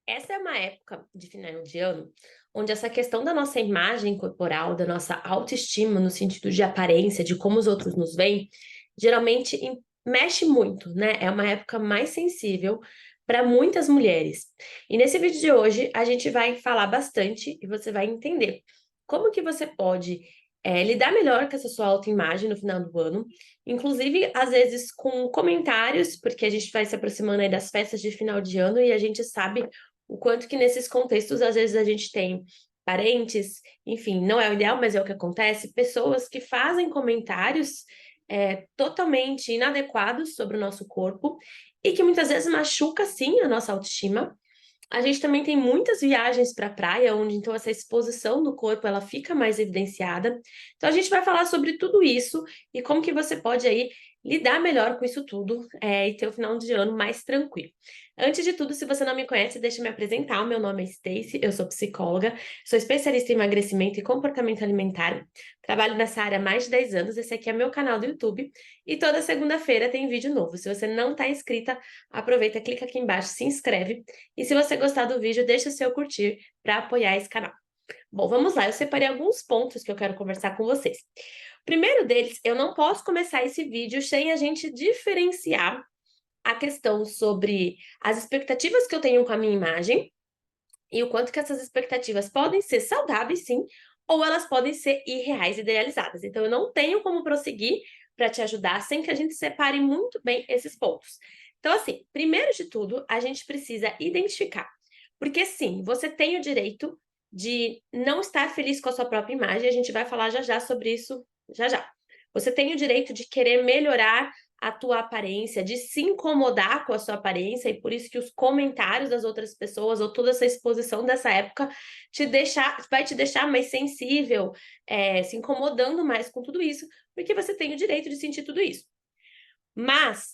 Essa é uma época de final de ano, onde essa questão da nossa imagem corporal, da nossa autoestima, no sentido de aparência, de como os outros nos veem, geralmente mexe muito, né? É uma época mais sensível para muitas mulheres. E nesse vídeo de hoje, a gente vai falar bastante e você vai entender como que você pode lidar melhor com essa sua autoimagem no final do ano, inclusive, às vezes, com comentários, porque a gente vai se aproximando aí das festas de final de ano e a gente sabe o quanto que nesses contextos, às vezes, a gente tem parentes, enfim, não é o ideal, mas é o que acontece, pessoas que fazem comentários totalmente inadequados sobre o nosso corpo e que muitas vezes machuca, sim, a nossa autoestima. A gente também tem muitas viagens para a praia, onde então essa exposição do corpo ela fica mais evidenciada. Então a gente vai falar sobre tudo isso e como que você pode aí lidar melhor com isso tudo, e ter o final de ano mais tranquilo. Antes de tudo, se você não me conhece, deixa eu me apresentar. O meu nome é Stacy, eu sou psicóloga, sou especialista em emagrecimento e comportamento alimentar. Trabalho nessa área há mais de 10 anos. Esse aqui é meu canal do YouTube e toda segunda-feira tem vídeo novo. Se você não está inscrita, aproveita, clica aqui embaixo, se inscreve. E se você gostar do vídeo, deixa o seu curtir para apoiar esse canal. Bom, vamos lá. Eu separei alguns pontos que eu quero conversar com vocês. O primeiro deles, eu não posso começar esse vídeo sem a gente diferenciar a questão sobre as expectativas que eu tenho com a minha imagem e o quanto que essas expectativas podem ser saudáveis, sim, ou elas podem ser irreais, idealizadas. Então, eu não tenho como prosseguir para te ajudar sem que a gente separe muito bem esses pontos. Então, assim, primeiro de tudo, a gente precisa identificar. Porque, sim, você tem o direito de não estar feliz com a sua própria imagem, a gente vai falar já já sobre isso, já já. Você tem o direito de querer melhorar a tua aparência, de se incomodar com a sua aparência, e por isso que os comentários das outras pessoas ou toda essa exposição dessa época vai te deixar mais sensível, se incomodando mais com tudo isso, porque você tem o direito de sentir tudo isso. Mas,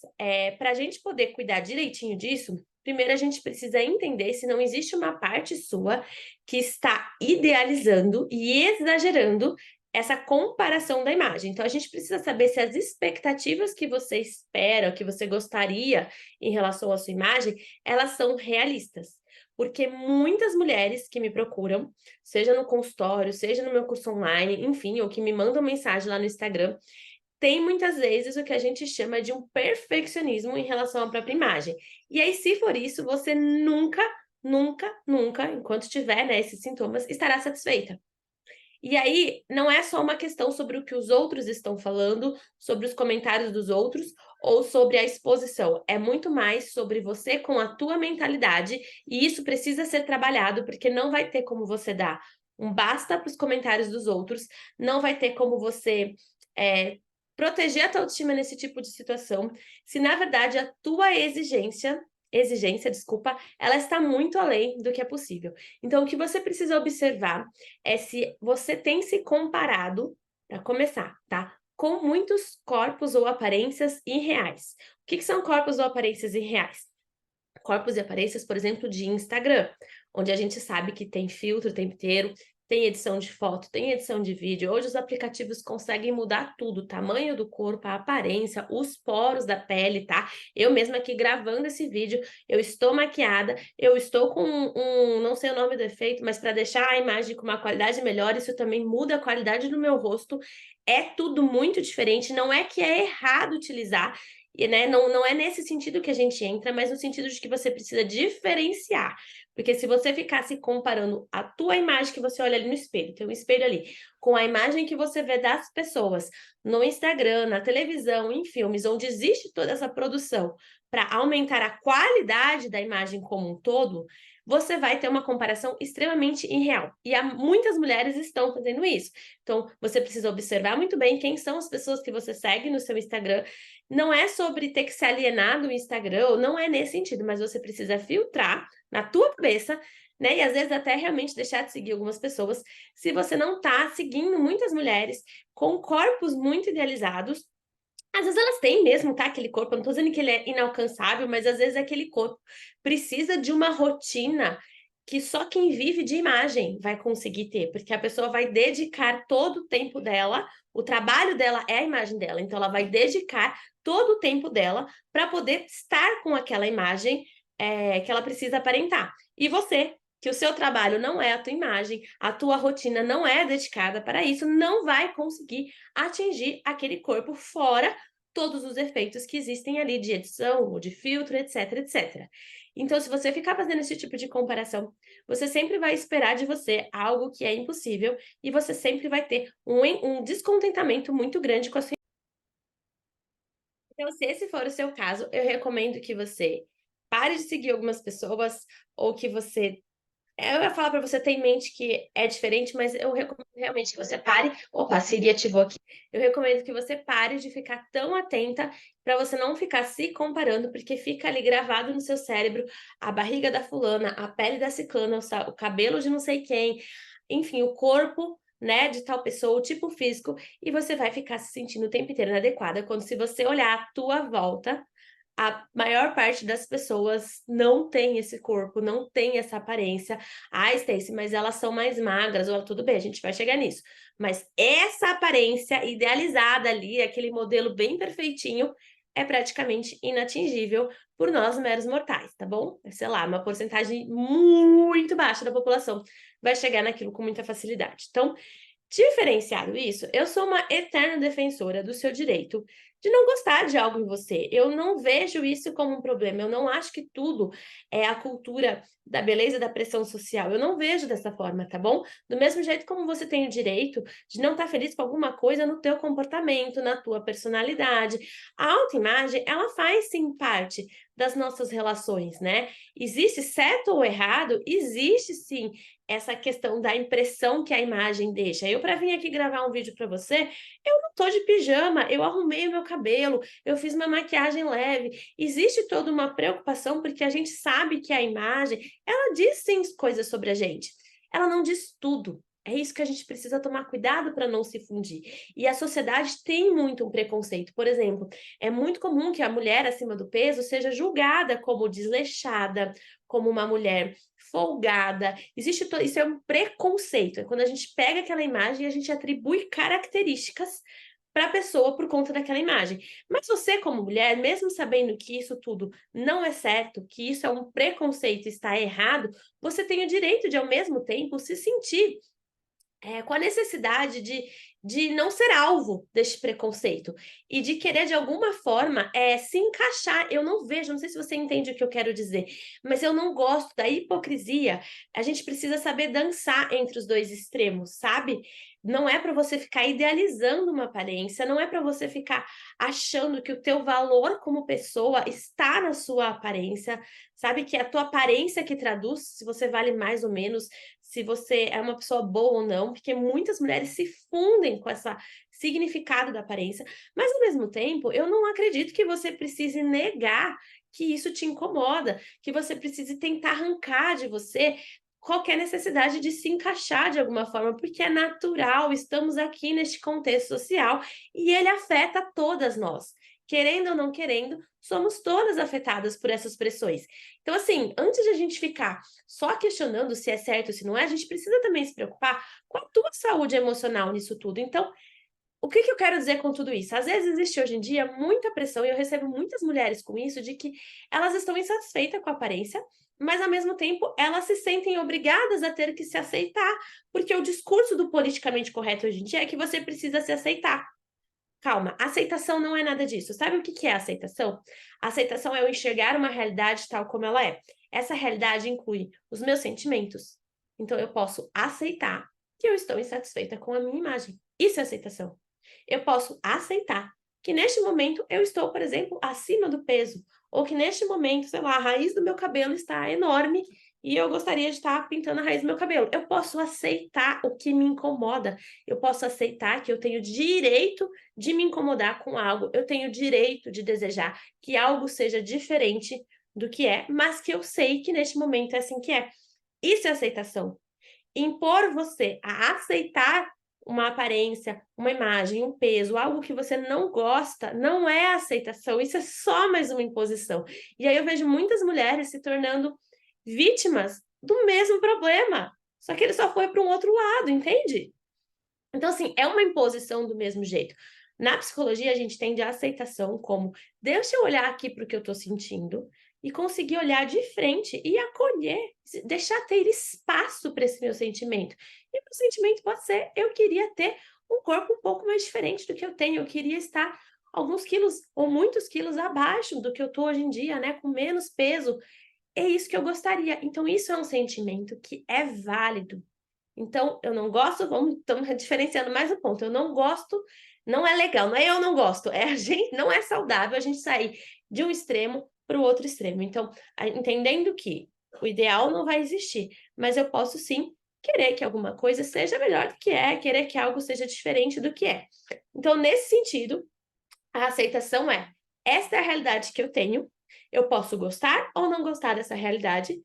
para a gente poder cuidar direitinho disso, primeiro a gente precisa entender se não existe uma parte sua que está idealizando e exagerando essa comparação da imagem. Então, a gente precisa saber se as expectativas que você espera, que você gostaria em relação à sua imagem, elas são realistas. Porque muitas mulheres que me procuram, seja no consultório, seja no meu curso online, enfim, ou que me mandam mensagem lá no Instagram, tem muitas vezes o que a gente chama de um perfeccionismo em relação à própria imagem. E aí, se for isso, você nunca, nunca, nunca, enquanto tiver, né, esses sintomas, estará satisfeita. E aí, não é só uma questão sobre o que os outros estão falando, sobre os comentários dos outros ou sobre a exposição. É muito mais sobre você com a tua mentalidade, e isso precisa ser trabalhado, porque não vai ter como você dar um basta para os comentários dos outros, não vai ter como você eh, proteger a tua autoestima nesse tipo de situação, se na verdade a tua exigência, desculpa, ela está muito além do que é possível. Então, o que você precisa observar é se você tem se comparado, para começar, tá? Com muitos corpos ou aparências irreais. O que são corpos ou aparências irreais? Corpos e aparências, por exemplo, de Instagram, onde a gente sabe que tem filtro o tempo inteiro, tem edição de foto, tem edição de vídeo. Hoje os aplicativos conseguem mudar tudo, o tamanho do corpo, a aparência, os poros da pele, tá? Eu mesma aqui gravando esse vídeo, eu estou maquiada, eu estou com não sei o nome do efeito, mas para deixar a imagem com uma qualidade melhor, isso também muda a qualidade do meu rosto. É tudo muito diferente, não é que é errado utilizar, e, né, não é nesse sentido que a gente entra, mas no sentido de que você precisa diferenciar. Porque se você ficar se comparando a tua imagem que você olha ali no espelho, tem um espelho ali, com a imagem que você vê das pessoas no Instagram, na televisão, em filmes, onde existe toda essa produção para aumentar a qualidade da imagem como um todo, você vai ter uma comparação extremamente irreal. E muitas mulheres estão fazendo isso. Então, você precisa observar muito bem quem são as pessoas que você segue no seu Instagram. Não é sobre ter que se alienar do Instagram, não é nesse sentido, mas você precisa filtrar na tua cabeça, né? E às vezes até realmente deixar de seguir algumas pessoas, se você não está seguindo muitas mulheres com corpos muito idealizados. Às vezes elas têm mesmo, tá, aquele corpo, eu não tô dizendo que ele é inalcançável, mas às vezes aquele corpo precisa de uma rotina que só quem vive de imagem vai conseguir ter, porque a pessoa vai dedicar todo o tempo dela, o trabalho dela é a imagem dela, então ela vai dedicar todo o tempo dela para poder estar com aquela imagem que ela precisa aparentar. E você, que o seu trabalho não é a tua imagem, a tua rotina não é dedicada para isso, não vai conseguir atingir aquele corpo fora todos os efeitos que existem ali de edição ou de filtro, etc, etc. Então, se você ficar fazendo esse tipo de comparação, você sempre vai esperar de você algo que é impossível e você sempre vai ter um descontentamento muito grande com a sua. Então, se esse for o seu caso, eu recomendo que você pare de seguir algumas pessoas ou que você. Eu ia falar para você ter em mente que é diferente, mas eu recomendo realmente que você pare. Opa, a Siri ativou aqui. Eu recomendo que você pare de ficar tão atenta para você não ficar se comparando, porque fica ali gravado no seu cérebro a barriga da fulana, a pele da ciclana, o cabelo de não sei quem, enfim, o corpo, né, de tal pessoa, o tipo físico, e você vai ficar se sentindo o tempo inteiro inadequada, quando se você olhar à tua volta, a maior parte das pessoas não tem esse corpo, não tem essa aparência. Ah, Stacy, mas elas são mais magras, ou tudo bem, a gente vai chegar nisso. Mas essa aparência idealizada ali, aquele modelo bem perfeitinho, é praticamente inatingível por nós meros mortais, tá bom? Sei lá, uma porcentagem muito baixa da população vai chegar naquilo com muita facilidade. Então, diferenciado isso, eu sou uma eterna defensora do seu direito de não gostar de algo em você. Eu não vejo isso como um problema. Eu não acho que tudo é a cultura da beleza e da pressão social. Eu não vejo dessa forma, tá bom? Do mesmo jeito como você tem o direito de não estar feliz com alguma coisa no teu comportamento, na tua personalidade. A autoimagem, ela faz sim parte das nossas relações, né? Existe certo ou errado? Existe sim essa questão da impressão que a imagem deixa. Eu, para vir aqui gravar um vídeo para você, eu não tô de pijama, eu arrumei o meu cabelo, eu fiz uma maquiagem leve. Existe toda uma preocupação porque a gente sabe que a imagem, ela diz sim coisas sobre a gente. Ela não diz tudo. É isso que a gente precisa tomar cuidado para não se fundir. E a sociedade tem muito um preconceito. Por exemplo, é muito comum que a mulher acima do peso seja julgada como desleixada, como uma mulher folgada. Isso é um preconceito. É quando a gente pega aquela imagem e a gente atribui características para a pessoa por conta daquela imagem. Mas você, como mulher, mesmo sabendo que isso tudo não é certo, que isso é um preconceito, está errado, você tem o direito de, ao mesmo tempo, se sentir com a necessidade de não ser alvo deste preconceito e de querer, de alguma forma, se encaixar. Eu não vejo, não sei se você entende o que eu quero dizer, mas eu não gosto da hipocrisia. A gente precisa saber dançar entre os dois extremos, sabe? Não é para você ficar idealizando uma aparência, não é para você ficar achando que o teu valor como pessoa está na sua aparência, sabe? Que é a tua aparência que traduz se você vale mais ou menos, se você é uma pessoa boa ou não, porque muitas mulheres se fundem com esse significado da aparência, mas ao mesmo tempo, eu não acredito que você precise negar que isso te incomoda, que você precise tentar arrancar de você qualquer necessidade de se encaixar de alguma forma, porque é natural, estamos aqui neste contexto social e ele afeta todas nós. Querendo ou não querendo, somos todas afetadas por essas pressões. Então, assim, antes de a gente ficar só questionando se é certo ou se não é, a gente precisa também se preocupar com a tua saúde emocional nisso tudo. Então, o que eu quero dizer com tudo isso? Às vezes existe hoje em dia muita pressão, e eu recebo muitas mulheres com isso, de que elas estão insatisfeitas com a aparência, mas ao mesmo tempo elas se sentem obrigadas a ter que se aceitar, porque o discurso do politicamente correto hoje em dia é que você precisa se aceitar. Calma, aceitação não é nada disso. Sabe o que é aceitação? Aceitação é eu enxergar uma realidade tal como ela é. Essa realidade inclui os meus sentimentos. Então eu posso aceitar que eu estou insatisfeita com a minha imagem. Isso é aceitação. Eu posso aceitar que neste momento eu estou, por exemplo, acima do peso, ou que neste momento, sei lá, a raiz do meu cabelo está enorme e eu gostaria de estar pintando a raiz do meu cabelo. Eu posso aceitar o que me incomoda. Eu posso aceitar que eu tenho direito de me incomodar com algo. Eu tenho direito de desejar que algo seja diferente do que é, mas que eu sei que neste momento é assim que é. Isso é aceitação. Impor você a aceitar uma aparência, uma imagem, um peso, algo que você não gosta, não é aceitação, isso é só mais uma imposição. E aí eu vejo muitas mulheres se tornando vítimas do mesmo problema, só que ele só foi para um outro lado, entende? Então, assim, é uma imposição do mesmo jeito. Na psicologia, a gente tem de aceitação como, deixa eu olhar aqui para o que eu estou sentindo, e conseguir olhar de frente e acolher, deixar ter espaço para esse meu sentimento. E o meu sentimento pode ser: eu queria ter um corpo um pouco mais diferente do que eu tenho, eu queria estar alguns quilos ou muitos quilos abaixo do que eu estou hoje em dia, né, com menos peso. É isso que eu gostaria. Então isso é um sentimento que é válido. Então, eu não gosto, estamos diferenciando mais um ponto. Eu não gosto, não é legal, não é eu não gosto, é a gente, não é saudável a gente sair de um extremo para o outro extremo. Então, entendendo que o ideal não vai existir, mas eu posso sim querer que alguma coisa seja melhor do que é, querer que algo seja diferente do que é. Então, nesse sentido, a aceitação é: esta é a realidade que eu tenho, eu posso gostar ou não gostar dessa realidade,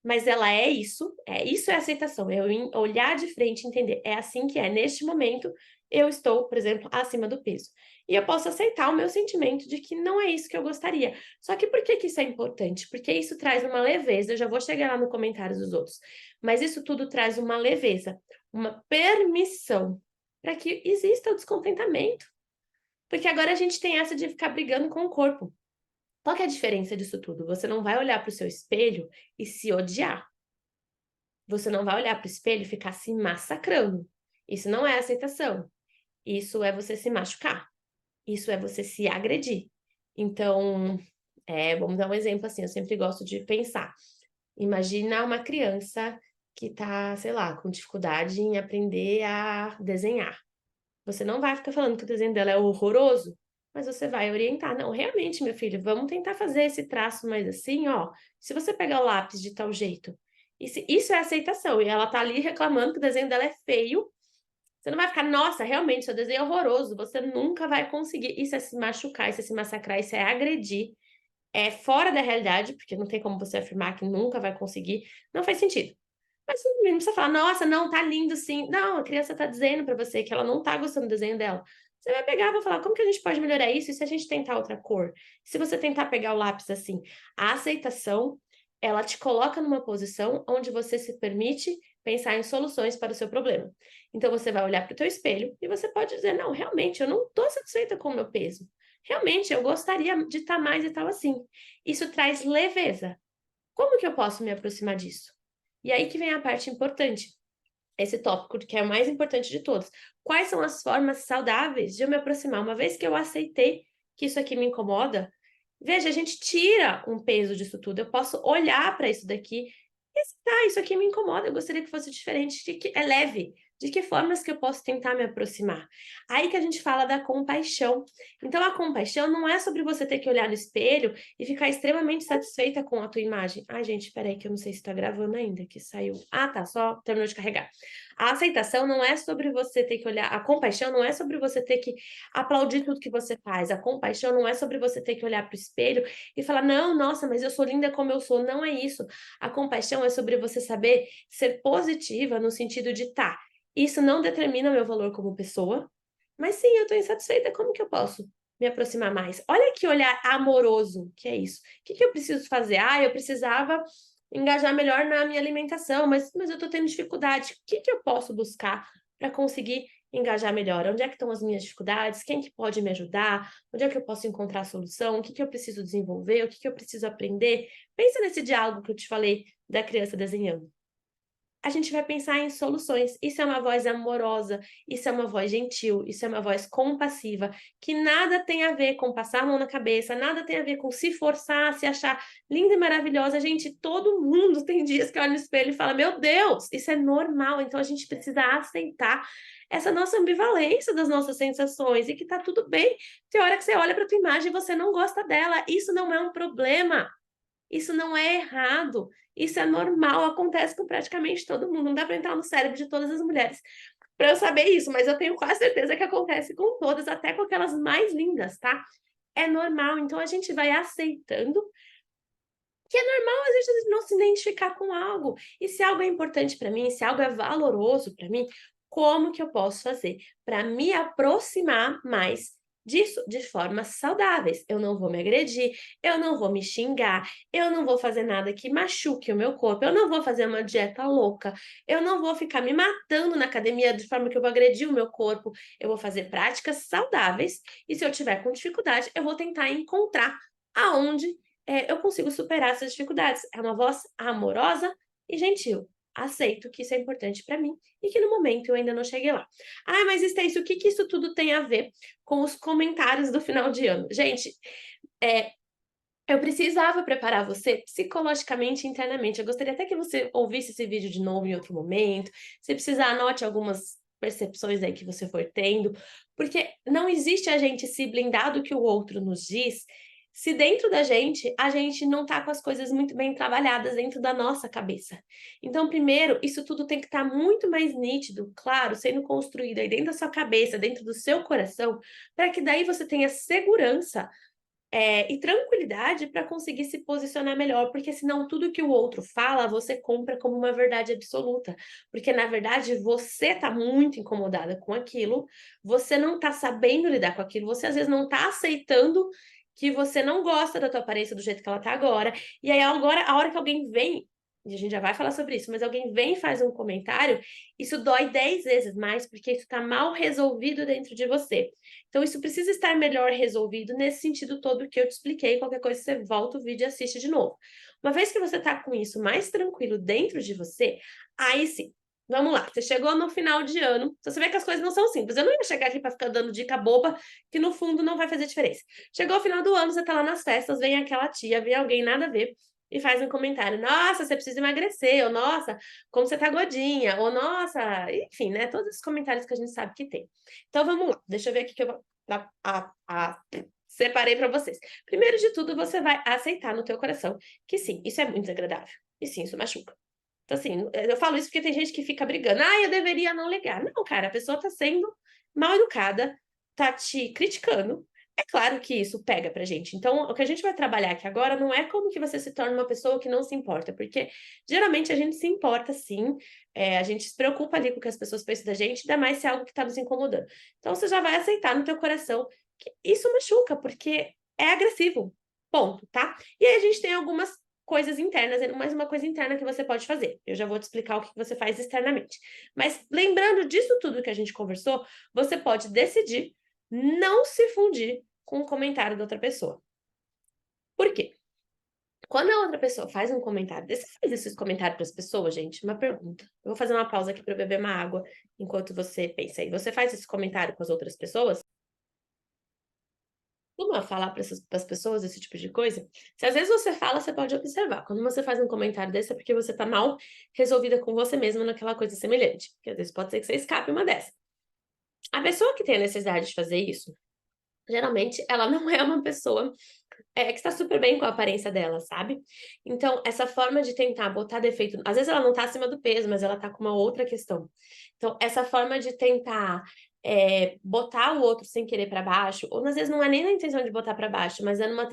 mas ela é isso é aceitação, é eu olhar de frente e entender, é assim que é, neste momento eu estou, por exemplo, acima do peso. E eu posso aceitar o meu sentimento de que não é isso que eu gostaria. Só que por que que isso é importante? Porque isso traz uma leveza, eu já vou chegar lá no comentário dos outros, mas isso tudo traz uma leveza, uma permissão para que exista o descontentamento. Porque agora a gente tem essa de ficar brigando com o corpo. Qual que é a diferença disso tudo? Você não vai olhar para o seu espelho e se odiar. Você não vai olhar para o espelho e ficar se massacrando. Isso não é aceitação. Isso é você se machucar. Isso é você se agredir. Então, vamos dar um exemplo assim, eu sempre gosto de pensar. Imagina uma criança que está, sei lá, com dificuldade em aprender a desenhar. Você não vai ficar falando que o desenho dela é horroroso, mas você vai orientar. Não, realmente, meu filho, vamos tentar fazer esse traço mais assim, ó. Se você pegar o lápis de tal jeito. Isso é aceitação. E ela tá ali reclamando que o desenho dela é feio. Você não vai ficar, nossa, realmente, seu desenho é horroroso. Você nunca vai conseguir. Isso é se machucar, isso é se massacrar, isso é agredir. É fora da realidade, porque não tem como você afirmar que nunca vai conseguir. Não faz sentido. Mas você não precisa falar: nossa, não, tá lindo sim. Não, a criança tá dizendo pra você que ela não tá gostando do desenho dela. Você vai pegar e vai falar: como que a gente pode melhorar isso? E se a gente tentar outra cor? Se você tentar pegar o lápis assim, a aceitação, ela te coloca numa posição onde você se permite pensar em soluções para o seu problema. Então você vai olhar para o teu espelho e você pode dizer: não, realmente eu não estou satisfeita com o meu peso. Realmente eu gostaria de estar mais e tal assim. Isso traz leveza. Como que eu posso me aproximar disso? E aí que vem a parte importante, esse tópico que é o mais importante de todos. Quais são as formas saudáveis de eu me aproximar? Uma vez que eu aceitei que isso aqui me incomoda, veja, a gente tira um peso disso tudo. Eu posso olhar para isso daqui e aceitar, isso aqui me incomoda, eu gostaria que fosse diferente, de que é leve. De que formas que eu posso tentar me aproximar? Aí que a gente fala da compaixão. Então, a compaixão não é sobre você ter que olhar no espelho e ficar extremamente satisfeita com a tua imagem. Ai, gente, peraí, que eu não sei se tá gravando ainda, que saiu. Ah, tá, só terminou de carregar. A aceitação não é sobre você ter que olhar, a compaixão não é sobre você ter que aplaudir tudo que você faz. A compaixão não é sobre você ter que olhar para o espelho e falar: não, nossa, mas eu sou linda como eu sou. Não é isso. A compaixão é sobre você saber ser positiva no sentido de tá, isso não determina o meu valor como pessoa, mas sim, eu tô insatisfeita, como que eu posso me aproximar mais? Olha que olhar amoroso que é isso. O que que eu preciso fazer? Ah, eu precisava engajar melhor na minha alimentação, mas eu tô tendo dificuldade. O que que eu posso buscar para conseguir engajar melhor? Onde é que estão as minhas dificuldades? Quem que pode me ajudar? Onde é que eu posso encontrar a solução? O que que eu preciso desenvolver? O que que eu preciso aprender? Pensa nesse diálogo que eu te falei da criança desenhando. A gente vai pensar em soluções. Isso é uma voz amorosa, isso é uma voz gentil, isso é uma voz compassiva, que nada tem a ver com passar a mão na cabeça, nada tem a ver com se forçar, se achar linda e maravilhosa. Gente, todo mundo tem dias que olha no espelho e fala: meu Deus, isso é normal. Então a gente precisa aceitar essa nossa ambivalência das nossas sensações e que tá tudo bem. Tem hora que você olha para tua imagem e você não gosta dela. Isso não é um problema. Isso não é errado, isso é normal, acontece com praticamente todo mundo. Não dá para entrar no cérebro de todas as mulheres para eu saber isso, mas eu tenho quase certeza que acontece com todas, até com aquelas mais lindas, tá? É normal, então a gente vai aceitando que é normal às vezes não se identificar com algo. E se algo é importante para mim, se algo é valoroso para mim, como que eu posso fazer para me aproximar mais disso de formas saudáveis? Eu não vou me agredir, eu não vou me xingar, eu não vou fazer nada que machuque o meu corpo, eu não vou fazer uma dieta louca, eu não vou ficar me matando na academia de forma que eu vou agredir o meu corpo. Eu vou fazer práticas saudáveis e se eu tiver com dificuldade, eu vou tentar encontrar aonde eu consigo superar essas dificuldades. É uma voz amorosa e gentil. Aceito que isso é importante para mim e que no momento eu ainda não cheguei lá. Ah, mas Stacy, o que que isso tudo tem a ver com os comentários do final de ano? Gente, eh, eu precisava preparar você psicologicamente e internamente. Eu gostaria até que você ouvisse esse vídeo de novo em outro momento. Se precisar, anote algumas percepções aí que você for tendo, porque não existe a gente se blindar do que o outro nos diz, se dentro da gente, a gente não tá com as coisas muito bem trabalhadas dentro da nossa cabeça. Então, primeiro, isso tudo tem que estar muito mais nítido, claro, sendo construído aí dentro da sua cabeça, dentro do seu coração, para que daí você tenha segurança e tranquilidade para conseguir se posicionar melhor, porque senão tudo que o outro fala, você compra como uma verdade absoluta. Porque, na verdade, você está muito incomodada com aquilo, você não está sabendo lidar com aquilo, você às vezes não está aceitando que você não gosta da tua aparência do jeito que ela tá agora. E aí agora, a hora que alguém vem, e a gente já vai falar sobre isso, mas alguém vem e faz um comentário, isso dói 10 vezes mais, porque isso está mal resolvido dentro de você. Então, isso precisa estar melhor resolvido nesse sentido todo que eu te expliquei. Qualquer coisa, você volta o vídeo e assiste de novo. Uma vez que você está com isso mais tranquilo dentro de você, aí sim, vamos lá. Você chegou no final de ano, então você vê que as coisas não são simples. Eu não ia chegar aqui para ficar dando dica boba, que no fundo não vai fazer diferença. Chegou o final do ano, você tá lá nas festas, vem aquela tia, vem alguém nada a ver e faz um comentário. Nossa, você precisa emagrecer, ou nossa, como você tá gordinha, ou nossa, enfim, né? Todos esses comentários que a gente sabe que tem. Então vamos lá, deixa eu ver aqui que eu separei para vocês. Primeiro de tudo, você vai aceitar no teu coração que sim, isso é muito desagradável. E sim, isso machuca. Então, assim, eu falo isso porque tem gente que fica brigando. Ah, eu deveria não ligar. Não, cara, a pessoa tá sendo mal educada, tá te criticando. É claro que isso pega pra gente. Então, o que a gente vai trabalhar aqui agora não é como que você se torna uma pessoa que não se importa, porque geralmente a gente se importa sim, a gente se preocupa ali com o que as pessoas pensam da gente, ainda mais se é algo que tá nos incomodando. Então, você já vai aceitar no teu coração que isso machuca, porque é agressivo. Ponto, tá? E aí a gente tem algumas coisas internas, mais uma coisa interna que você pode fazer. Eu já vou te explicar o que você faz externamente. Mas lembrando disso tudo que a gente conversou, você pode decidir não se fundir com o comentário da outra pessoa. Por quê? Quando a outra pessoa faz um comentário desse, você faz esses comentários para as pessoas, gente? Uma pergunta. Eu vou fazer uma pausa aqui para beber uma água enquanto você pensa aí. Você faz esse comentário com as outras pessoas? Costuma falar para as pessoas esse tipo de coisa? Se às vezes você fala, você pode observar. Quando você faz um comentário desse, é porque você está mal resolvida com você mesma naquela coisa semelhante. Porque às vezes pode ser que você escape uma dessa. A pessoa que tem a necessidade de fazer isso, geralmente ela não é uma pessoa que está super bem com a aparência dela, sabe? Então, essa forma de tentar botar defeito, às vezes ela não tá acima do peso, mas ela tá com uma outra questão. Então, essa forma de tentar botar o outro sem querer para baixo, ou às vezes não é nem na intenção de botar para baixo, mas é numa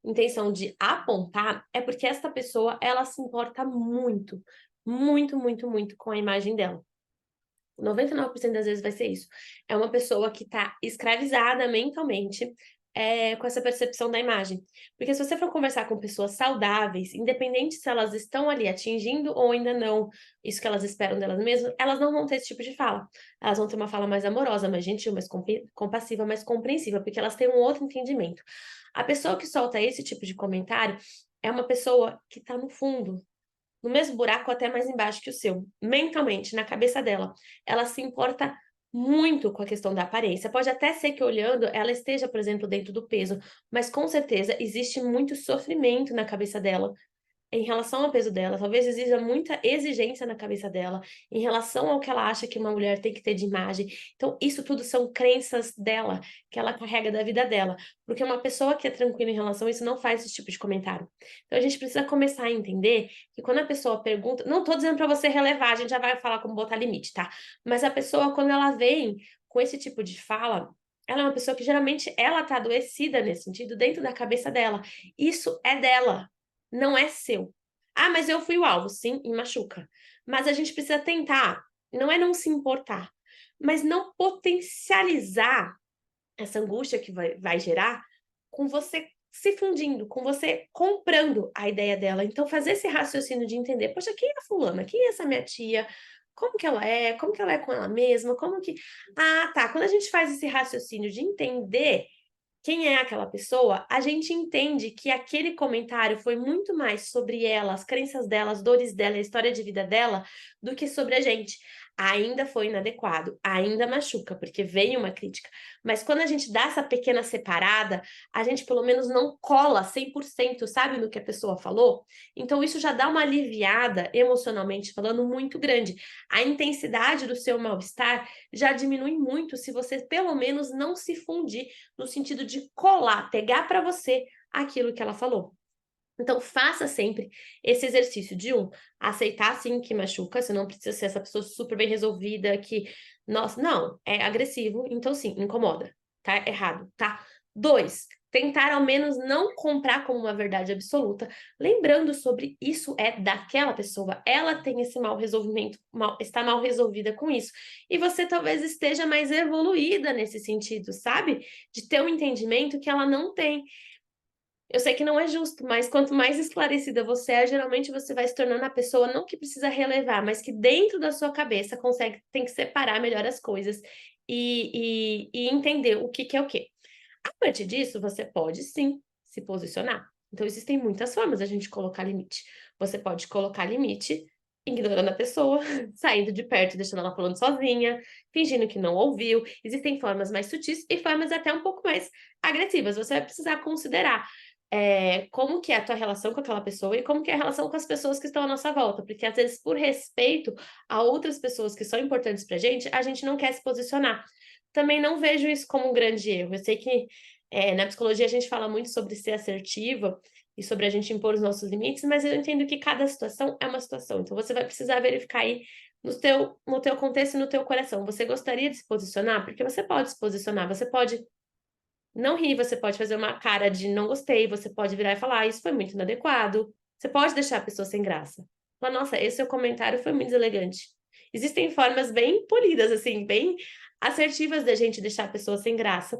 intenção de apontar, é porque essa pessoa, ela se importa muito, muito, muito, muito com a imagem dela. 99% das vezes vai ser isso. É uma pessoa que está escravizada mentalmente, com essa percepção da imagem. Porque se você for conversar com pessoas saudáveis, independente se elas estão ali atingindo ou ainda não isso que elas esperam delas mesmas, elas não vão ter esse tipo de fala. Elas vão ter uma fala mais amorosa, mais gentil, mais compassiva, mais compreensiva, porque elas têm um outro entendimento. A pessoa que solta esse tipo de comentário é uma pessoa que está no fundo, no mesmo buraco ou até mais embaixo que o seu, mentalmente, na cabeça dela. Ela se importa muito com a questão da aparência. Pode até ser que olhando ela esteja, por exemplo, dentro do peso, mas com certeza existe muito sofrimento na cabeça dela em relação ao peso dela, talvez exija muita exigência na cabeça dela, em relação ao que ela acha que uma mulher tem que ter de imagem. Então, isso tudo são crenças dela, que ela carrega da vida dela. Porque uma pessoa que é tranquila em relação a isso não faz esse tipo de comentário. Então, a gente precisa começar a entender que quando a pessoa pergunta, não tô dizendo para você relevar, a gente já vai falar como botar limite, tá? Mas a pessoa, quando ela vem com esse tipo de fala, ela é uma pessoa que geralmente ela tá adoecida nesse sentido dentro da cabeça dela. Isso é dela, não é seu. Ah, mas eu fui o alvo, sim, e machuca. Mas a gente precisa tentar, não é não se importar, mas não potencializar essa angústia que vai gerar com você se fundindo, com você comprando a ideia dela. Então, fazer esse raciocínio de entender, poxa, quem é a fulana? Quem é essa minha tia? Como que ela é? Como que ela é com ela mesma? Como que. Ah, tá. Quando a gente faz esse raciocínio de entender quem é aquela pessoa, a gente entende que aquele comentário foi muito mais sobre ela, as crenças dela, as dores dela, a história de vida dela, do que sobre a gente. Ainda foi inadequado, ainda machuca, porque veio uma crítica. Mas quando a gente dá essa pequena separada, a gente pelo menos não cola 100%, sabe, no que a pessoa falou? Então isso já dá uma aliviada, emocionalmente falando, muito grande. A intensidade do seu mal-estar já diminui muito se você pelo menos não se fundir no sentido de colar, pegar para você aquilo que ela falou. Então, faça sempre esse exercício de aceitar sim que machuca, você não precisa ser essa pessoa super bem resolvida que, nossa, não, é agressivo, então sim, incomoda, tá errado, tá? 2, tentar ao menos não comprar como uma verdade absoluta, lembrando sobre isso é daquela pessoa, ela tem esse mal resolvimento, está mal resolvida com isso, e você talvez esteja mais evoluída nesse sentido, sabe? De ter um entendimento que ela não tem. Eu sei que não é justo, mas quanto mais esclarecida você é, geralmente você vai se tornando a pessoa não que precisa relevar, mas que dentro da sua cabeça tem que separar melhor as coisas e entender o que é o quê. A partir disso, você pode sim se posicionar. Então, existem muitas formas da gente colocar limite. Você pode colocar limite ignorando a pessoa, saindo de perto, deixando ela falando sozinha, fingindo que não ouviu. Existem formas mais sutis e formas até um pouco mais agressivas. Você vai precisar considerar como que é a tua relação com aquela pessoa e como que é a relação com as pessoas que estão à nossa volta, porque às vezes por respeito a outras pessoas que são importantes pra gente, a gente não quer se posicionar. Também não vejo isso como um grande erro. Eu sei que na psicologia a gente fala muito sobre ser assertiva e sobre a gente impor os nossos limites, mas eu entendo que cada situação é uma situação. Então você vai precisar verificar aí no teu contexto e no teu coração. Você gostaria de se posicionar? Porque você pode se posicionar, você pode não rir, você pode fazer uma cara de não gostei, você pode virar e falar, isso foi muito inadequado. Você pode deixar a pessoa sem graça. Falar, nossa, esse seu comentário foi muito deselegante. Existem formas bem polidas, assim, bem assertivas da gente deixar a pessoa sem graça.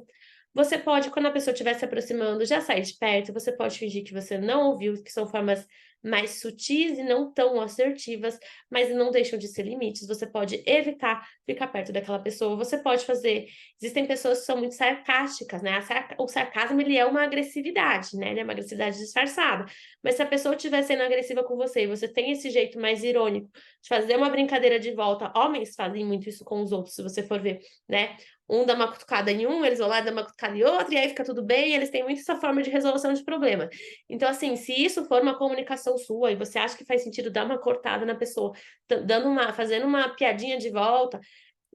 Você pode, quando a pessoa estiver se aproximando, já sair de perto, você pode fingir que você não ouviu, que são formas mais sutis e não tão assertivas, mas não deixam de ser limites. Você pode evitar ficar perto daquela pessoa, você pode fazer. Existem pessoas que são muito sarcásticas, né? O sarcasmo, ele é uma agressividade, né? Ele é uma agressividade disfarçada. Mas se a pessoa estiver sendo agressiva com você e você tem esse jeito mais irônico de fazer uma brincadeira de volta, homens fazem muito isso com os outros, se você for ver, né? Um dá uma cutucada em um, eles vão lá dar uma cutucada em outro, e aí fica tudo bem, eles têm muito essa forma de resolução de problema. Então, assim, se isso for uma comunicação sua e você acha que faz sentido dar uma cortada na pessoa, fazendo uma piadinha de volta,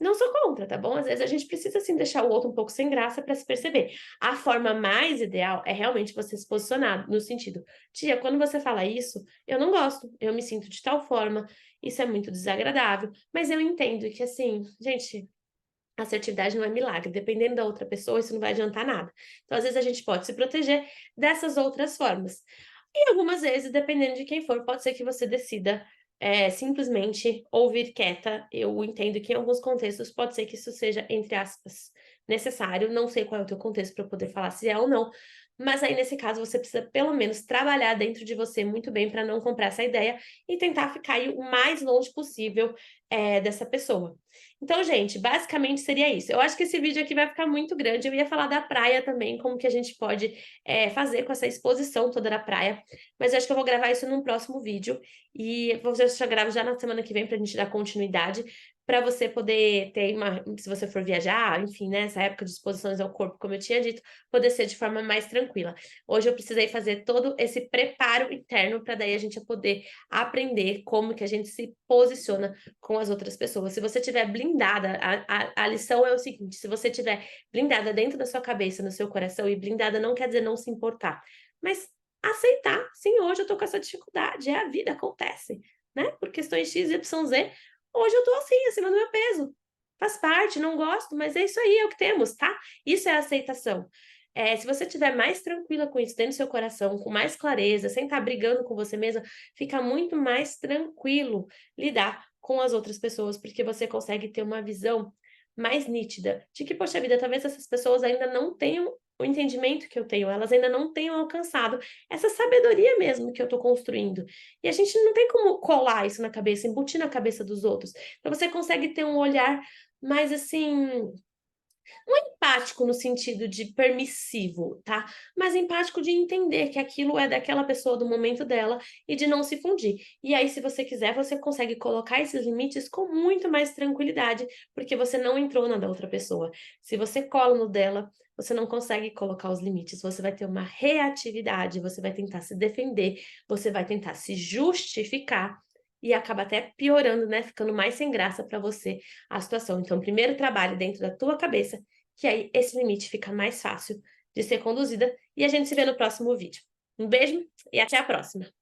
não sou contra, tá bom? Às vezes a gente precisa, assim, deixar o outro um pouco sem graça para se perceber. A forma mais ideal é realmente você se posicionar no sentido: "Tia, quando você fala isso, eu não gosto, eu me sinto de tal forma, isso é muito desagradável, mas eu entendo que, assim, gente, assertividade não é milagre, dependendo da outra pessoa, isso não vai adiantar nada". Então, às vezes a gente pode se proteger dessas outras formas. E algumas vezes, dependendo de quem for, pode ser que você decida, simplesmente ouvir quieta. Eu entendo que em alguns contextos pode ser que isso seja, entre aspas, necessário, não sei qual é o teu contexto para eu poder falar se é ou não, mas aí nesse caso você precisa pelo menos trabalhar dentro de você muito bem para não comprar essa ideia e tentar ficar aí o mais longe possível, dessa pessoa. Então, gente, basicamente seria isso. Eu acho que esse vídeo aqui vai ficar muito grande, eu ia falar da praia também, como que a gente pode, fazer com essa exposição toda da praia, mas eu acho que eu vou gravar isso num próximo vídeo, e vou já gravo já na semana que vem pra gente dar continuidade, para você poder ter se você for viajar, enfim, né, essa época de exposições ao corpo, como eu tinha dito, poder ser de forma mais tranquila. Hoje eu precisei fazer todo esse preparo interno para daí a gente poder aprender como que a gente se posiciona com as outras pessoas. Se você tiver blindada, a lição é o seguinte: se você tiver blindada dentro da sua cabeça, no seu coração, e blindada não quer dizer não se importar, mas aceitar, sim, hoje eu tô com essa dificuldade, é a vida, acontece, né? Por questões X, Y, Z, hoje eu tô assim, acima do meu peso. Faz parte, não gosto, mas é isso aí, é o que temos, tá? Isso é aceitação. Se você estiver mais tranquila com isso dentro do seu coração, com mais clareza, sem estar brigando com você mesma, fica muito mais tranquilo lidar com as outras pessoas, porque você consegue ter uma visão mais nítida de que, poxa vida, talvez essas pessoas ainda não tenham o entendimento que eu tenho, elas ainda não tenham alcançado essa sabedoria mesmo que eu estou construindo. E a gente não tem como colar isso na cabeça, embutir na cabeça dos outros. Então você consegue ter um olhar mais assim Não é empático no sentido de permissivo, tá? Mas empático de entender que aquilo é daquela pessoa, do momento dela, e de não se fundir. E aí, se você quiser, você consegue colocar esses limites com muito mais tranquilidade, porque você não entrou na da outra pessoa. Se você cola no dela, você não consegue colocar os limites, você vai ter uma reatividade, você vai tentar se defender, você vai tentar se justificar, e acaba até piorando, né? Ficando mais sem graça para você a situação. Então, primeiro trabalhe dentro da tua cabeça, que aí esse limite fica mais fácil de ser conduzida, e a gente se vê no próximo vídeo. Um beijo e até a próxima!